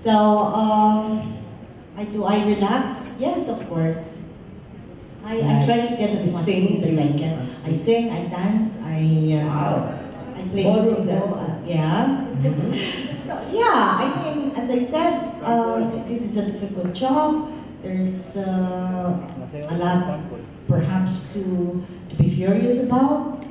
So, do I relax? Yes, of course. I try to get as much sleep as I can. I sing, I dance, I play football. Yeah. So yeah, I mean, as I said, this is a difficult job. There's a lot, perhaps, to be furious about.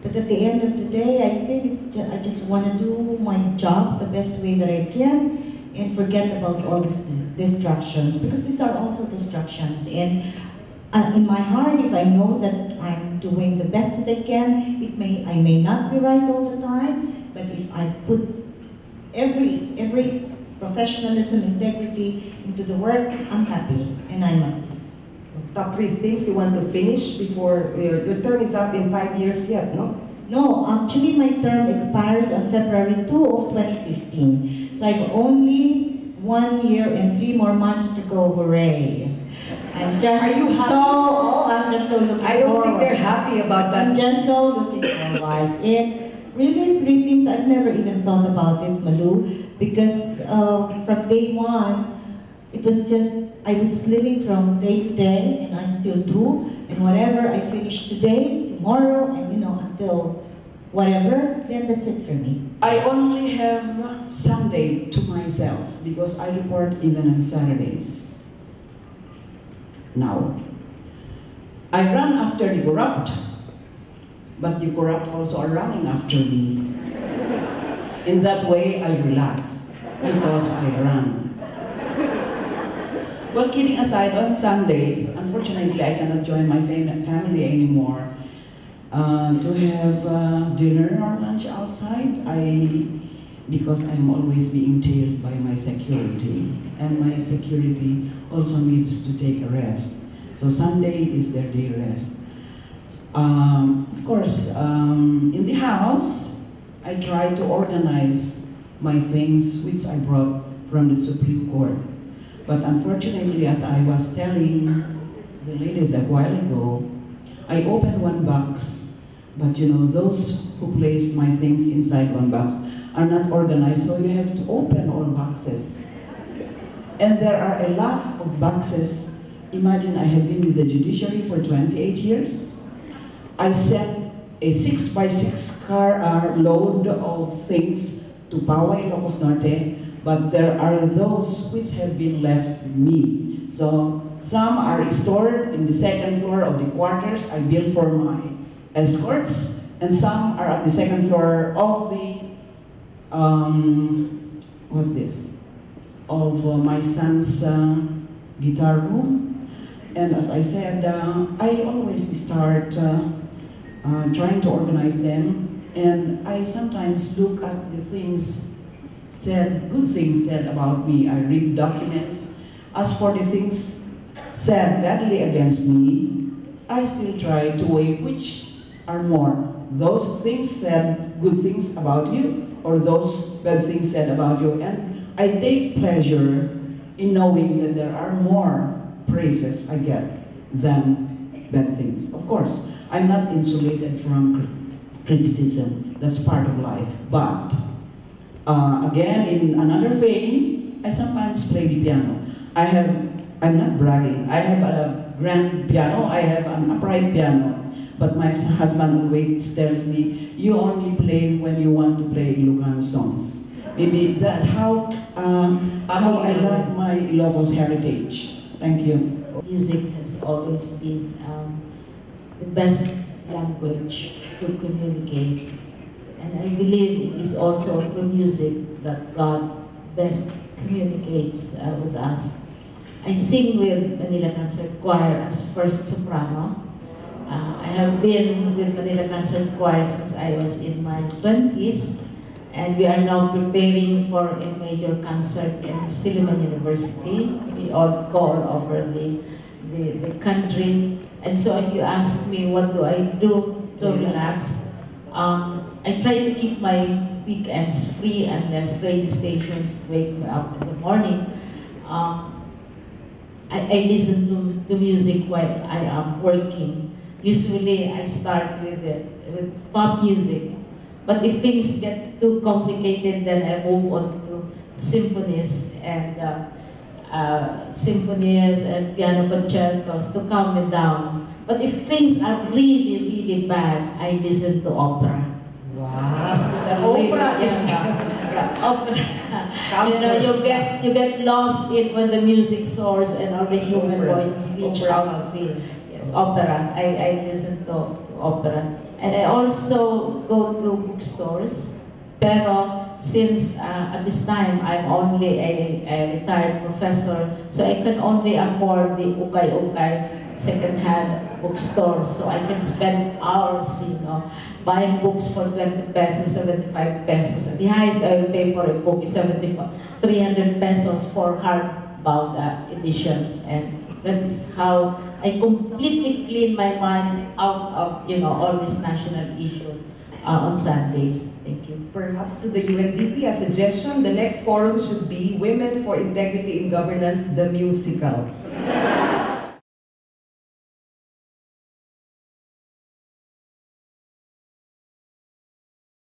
But at the end of the day, I think I just want to do my job the best way that I can, and forget about all these distractions, because these are also distractions. And in my heart, if I know that I'm doing the best that I can, I may not be right all the time, but if I've put every professionalism, integrity into the work, I'm happy, and I'm at peace. Top 3 things you want to finish before your term is up in 5 years yet, no? No, actually my term expires on February 2 of 2015. So I've only 1 year and 3 more months to go, hooray. I'm just Are you happy? I'm just so looking forward. I don't think they're happy about that. I'm just so looking forward. And really 3 things I've never even thought about it, Malu, because from day one, it was just, I was living from day to day, and I still do, and whatever I finish today, tomorrow, and until whatever, then that's it for me. I only have Sunday to myself because I report even on Saturdays. Now, I run after the corrupt, but the corrupt also are running after me. In that way, I relax because I run. Well, kidding aside, on Sundays, unfortunately, I cannot join my family anymore to have dinner or lunch outside. Because I'm always being tailed by my security, and my security also needs to take a rest. So Sunday is their day rest. Of course, in the house, I try to organize my things which I brought from the Supreme Court. But unfortunately, as I was telling the ladies a while ago, I opened one box, but those who placed my things inside one box are not organized, so you have to open all boxes. And there are a lot of boxes. Imagine I have been with the judiciary for 28 years. I sent a 6x6 car load of things to Poway, Ilocos Norte, but there are those which have been left with me. So some are stored in the 2nd floor of the quarters I built for my escorts, and some are at the 2nd floor of the what's this? Of my son's guitar room. And as I said, I always start trying to organize them, and I sometimes look at the things said, good things said about me. I read documents. As for the things said badly against me, I still try to weigh which are more. Those things said good things about you, or those bad things said about you. And I take pleasure in knowing that there are more praises I get than bad things. Of course, I'm not insulated from criticism. That's part of life. But again, in another vein, I sometimes play the piano. I'm not bragging, I have a grand piano, I have an upright piano. But my husband always tells me, you only play when you want to play Ilocano songs. Maybe that's how I love my Ilocos heritage. Thank you. Music has always been the best language to communicate. And I believe it is also through music that God best communicates with us. I sing with Manila Concert Choir as first soprano. I have been with Manila Concert Choir since I was in my 20s, and we are now preparing for a major concert in Silliman University. We all go all over the country. And so if you ask me what do I do to relax, I try to keep my weekends free unless radio stations wake me up in the morning. I listen to music while I am working. Usually I start with pop music, but if things get too complicated, then I move on symphonies and piano concertos to calm me down. But if things are really, really bad, I listen to opera. Wow. Opera is opera. You get lost in when the music soars and all the human voices reach out to me. Yes, opera. I listen to opera. And I also go to bookstores. Pero since at this time I'm only a retired professor, so I can only afford the ukay-ukay second-hand bookstores. So I can spend hours, buying books for 20 pesos, 75 pesos. And the highest I will pay for a book is 300 pesos for hardbound editions. And that is how I completely clean my mind out of all these national issues on Sundays. Thank you. Perhaps to the UNDP, a suggestion, the next forum should be Women for Integrity in Governance, the musical.